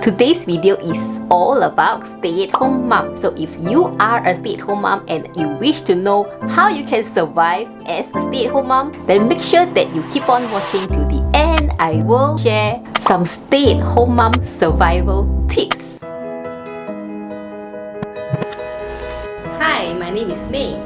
Today's video is all about stay-at-home mom. So if you are a stay-at-home mom and you wish to know how you can survive as a stay-at-home mom, then make sure that you keep on watching to the end. I will share some stay-at-home mom survival tips. Hi, my name is May.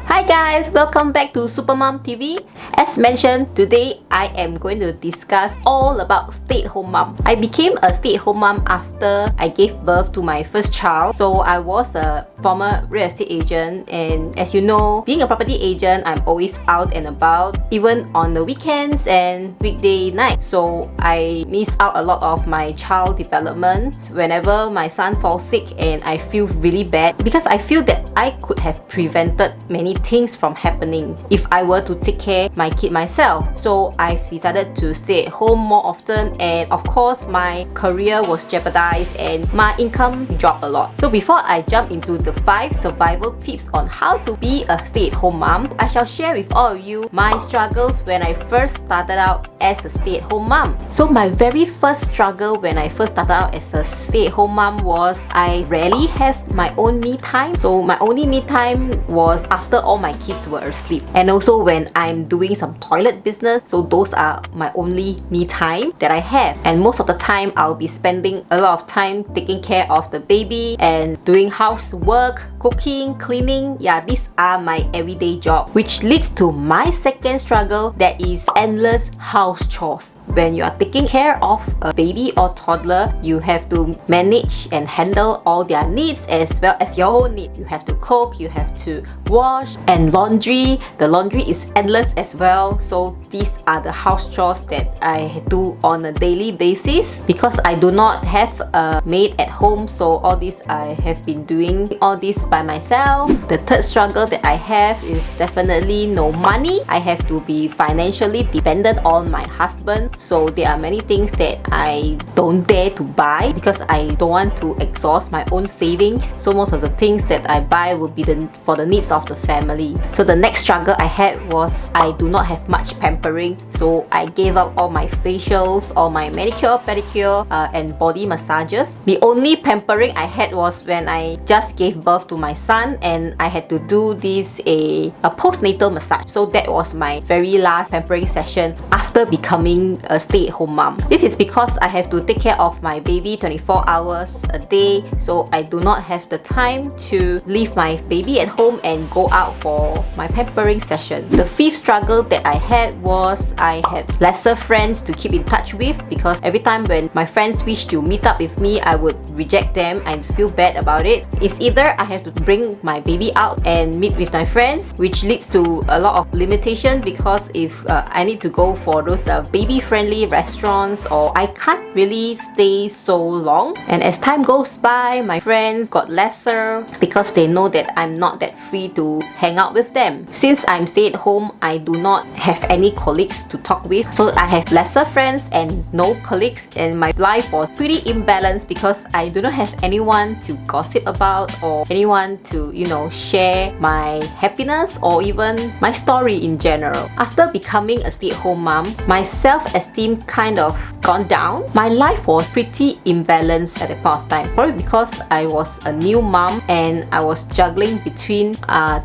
Hi guys, welcome back to Supermom TV. As mentioned, today I am going to discuss all about stay-at-home mom. I became a stay-at-home mom after I gave birth to my first child. So I was a former real estate agent, and as you know, being a property agent, I'm always out and about, even on the weekends and weekday night. So I miss out a lot of my child development whenever my son falls sick, and I feel really bad because I feel that I could have prevented many things from happening if I were to take care of my kid myself. So I decided to stay at home more often, and of course my career was jeopardized and my income dropped a lot. So before I jump into the 5 survival tips on how to be a stay-at-home mom, I shall share with all of you my struggles when I first started out as a stay-at-home mom. So my very first struggle when I first started out as a stay-at-home mom was I rarely have my own me time. So my only me time was after all my kids were asleep, and also when I'm doing some toilet business. So those are my only me time that I have, and most of the time I'll be spending a lot of time taking care of the baby and doing housework, cooking, cleaning. Yeah, these are my everyday job, which leads to my second struggle, that is endless house chores. When you are taking care of a baby or toddler, you have to manage and handle all their needs as well as your own needs. You have to cook, you have to wash, and laundry. The laundry is endless as well. So these are the house chores that I do on a daily basis because I do not have a maid at home. So all this I have been doing all this by myself. The third struggle that I have is definitely no money. I have to be financially dependent on my husband. So there are many things that I don't dare to buy because I don't want to exhaust my own savings. So most of the things that I buy will be for the needs of the family. So the next struggle I had was I do not have much pampering. So I gave up all my facials, all my manicure, pedicure, and body massages. The only pampering I had was when I just gave birth to my son, and I had to do a postnatal massage. So that was my very last pampering session after becoming a stay-at-home mom. This is because I have to take care of my baby 24 hours a day, so I do not have the time to leave my baby at home and go out for my pampering session. The fifth struggle that I had was I had lesser friends to keep in touch with, because every time when my friends wish to meet up with me, I would reject them and feel bad about it. It's either I have to bring my baby out and meet with my friends, which leads to a lot of limitation because if I need to go for those baby-friendly restaurants, or I can't really stay so long. And as time goes by, my friends got lesser because they know that I'm not that free to hang out with them. Since I'm stay at home, I do not have any colleagues to talk with, so I have lesser friends and no colleagues, and my life was pretty imbalanced because I do not have anyone to gossip about or anyone to, share my happiness or even my story in general. After becoming a stay-at-home mom, my self-esteem kind of gone down. My life was pretty imbalanced at that point of time, probably because I was a new mom and I was juggling between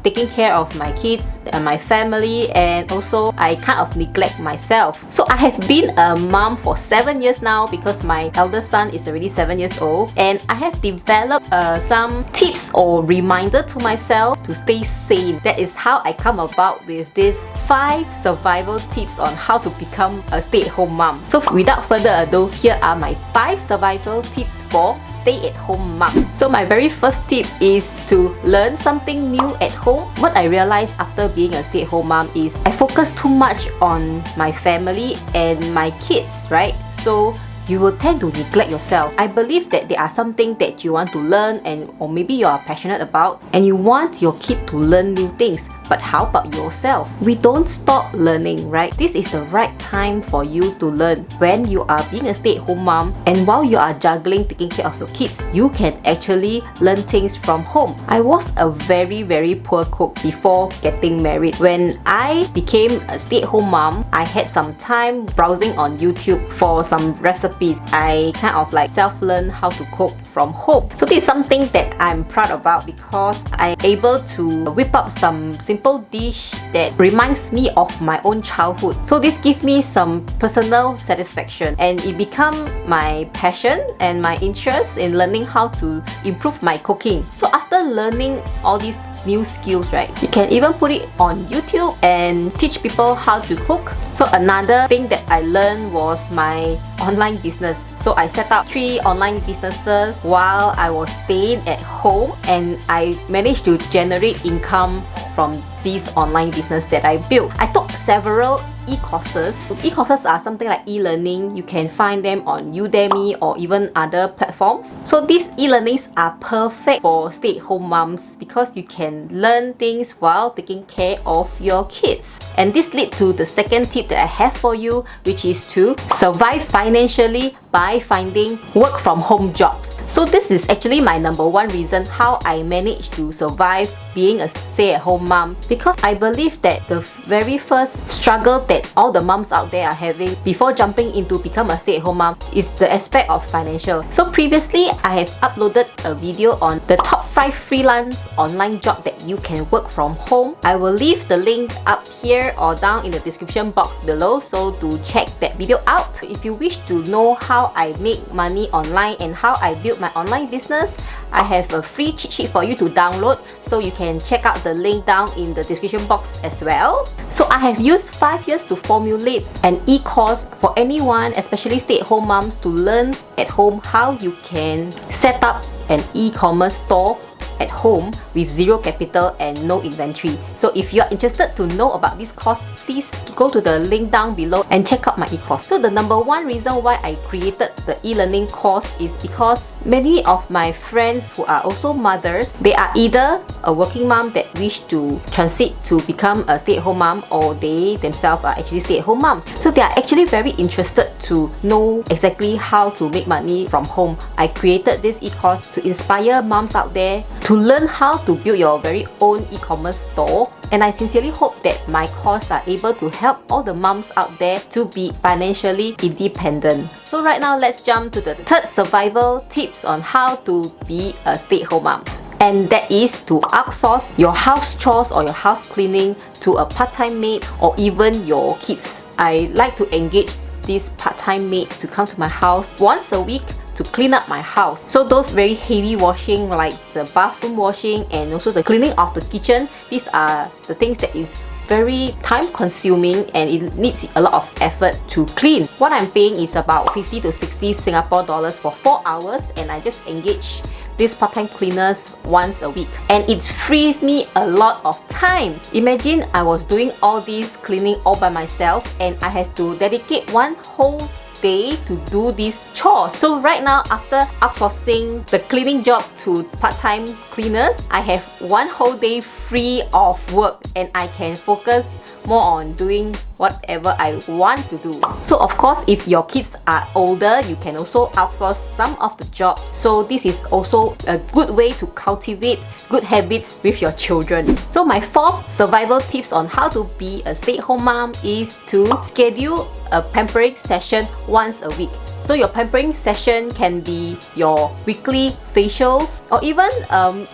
taking care of my kids and my family, and also I kind of neglect myself. So I have been a mom for 7 years now because my eldest son is already 7 years old, and I have developed some tips or reminder to myself to stay sane. That is how I come about with these 5 survival tips on how to become a stay-at-home mom. So without further ado, here are my 5 survival tips for stay-at-home mom. So my very first tip is to learn something new at home. What I realized after being a stay-at-home mom is I focus too much on my family and my kids, right? So you will tend to neglect yourself. I believe that there are something that you want to learn or maybe you are passionate about, and you want your kid to learn new things. But how about yourself? We don't stop learning, right? This is the right time for you to learn. When you are being a stay-at-home mom and while you are juggling taking care of your kids, you can actually learn things from home. I was a very poor cook before getting married. When I became a stay-at-home mom, I had some time browsing on YouTube for some recipes. I kind of like self-learn how to cook from home. So this is something that I'm proud about because I'm able to whip up some simple dish that reminds me of my own childhood. So this gives me some personal satisfaction and it become my passion and my interest in learning how to improve my cooking. So after learning all these new skills, right, you can even put it on YouTube and teach people how to cook. So another thing that I learned was my online business. So I set up 3 online businesses while I was staying at home, and I managed to generate income from these online business that I built. I took several e-courses. E-courses are something like e-learning. You can find them on Udemy or even other platforms. So these e-learnings are perfect for stay-at-home moms because you can learn things while taking care of your kids. And this leads to the second tip that I have for you, which is to survive financially by finding work from home jobs. So this is actually my number 1 reason how I managed to survive being a stay-at-home mom, because I believe that the very first struggle that all the moms out there are having before jumping into become a stay-at-home mom is the aspect of financial. So previously I have uploaded a video on the top 5 freelance online job that you can work from home. I will leave the link up here or down in the description box below, so to check that video out. If you wish to know how I make money online and how I build my online business, I have a free cheat sheet for you to download, so you can check out the link down in the description box as well. So I have used 5 years to formulate an e-course for anyone, especially stay-at-home moms, to learn at home how you can set up an e-commerce store at home with zero capital and no inventory. So if you are interested to know about this course, please go to the link down below and check out my e-course. So the number 1 reason why I created the e-learning course is because many of my friends who are also mothers, they are either a working mom that wish to transit to become a stay-at-home mom, or they themselves are actually stay-at-home moms. So they are actually very interested to know exactly how to make money from home. I created this e-course to inspire moms out there to learn how to build your very own e-commerce store. And I sincerely hope that my course are able to help all the moms out there to be financially independent. So right now, let's jump to the third survival tips on how to be a stay-at-home mom. And that is to outsource your house chores or your house cleaning to a part-time maid or even your kids. I like to engage this part-time maid to come to my house once a week to clean up my house. So those very heavy washing, like the bathroom washing and also the cleaning of the kitchen, these are the things that is very time consuming and it needs a lot of effort to clean. What I'm paying is about 50 to 60 Singapore dollars for 4 hours, and I just engage these part-time cleaners once a week, and it frees me a lot of time. Imagine I was doing all this cleaning all by myself and I had to dedicate one whole day to do these chores. So right now, after outsourcing the cleaning job to part-time cleaners, I have one whole day free of work and I can focus more on doing whatever I want to do. So of course, if your kids are older, you can also outsource some of the jobs. So this is also a good way to cultivate good habits with your children. So my 4th survival tips on how to be a stay-at-home mom is to schedule a pampering session once a week. So your pampering session can be your weekly facials or even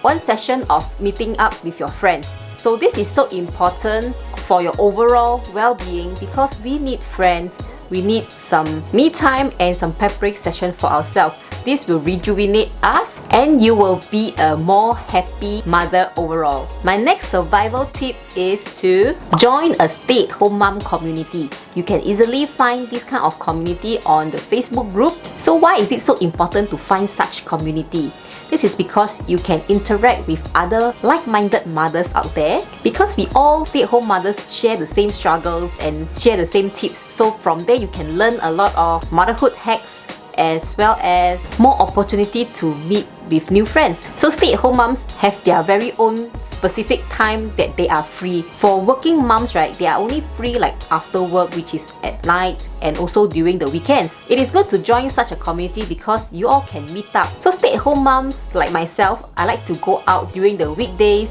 one session of meeting up with your friends. So this is so important for your overall well-being because we need friends, we need some me time and some pampering session for ourselves. This will rejuvenate us and you will be a more happy mother overall. My next survival tip is to join a stay-at-home mom community. You can easily find this kind of community on the Facebook group. So why is it so important to find such community? This is because you can interact with other like-minded mothers out there, because we all stay-at-home mothers share the same struggles and share the same tips. So from there you can learn a lot of motherhood hacks as well as more opportunity to meet with new friends. So stay-at-home moms have their very own specific time that they are free. For working moms, right, they are only free like after work, which is at night, and also during the weekends. It is good to join such a community because you all can meet up. So stay-at-home moms like myself, I like to go out during the weekdays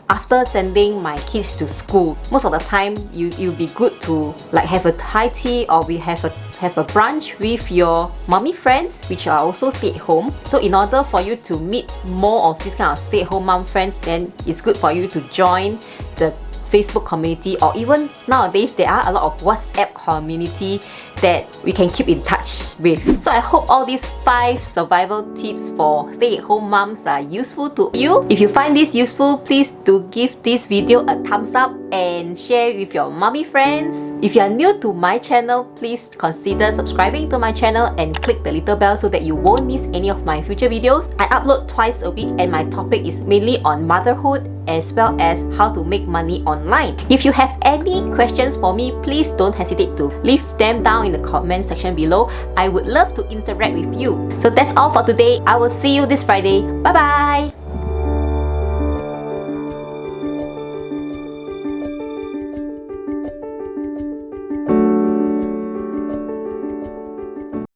after sending my kids to school. Most of the time, you'll be good to like have a high tea, or we have a brunch with your mommy friends, which are also stay at home. So in order for you to meet more of this kind of stay at home mom friends, then it's good for you to join the Facebook community, or even nowadays there are a lot of WhatsApp community that we can keep in touch with. So I hope all these 5 survival tips for stay-at-home moms are useful to you. If you find this useful, please do give this video a thumbs up and share with your mommy friends. If you are new to my channel, please consider subscribing to my channel and click the little bell so that you won't miss any of my future videos. I upload twice a week and my topic is mainly on motherhood as well as how to make money online. If you have any questions for me, please don't hesitate to leave them down in the comment section below. I would love to interact with you. So that's all for today. I will see you this Friday. Bye bye!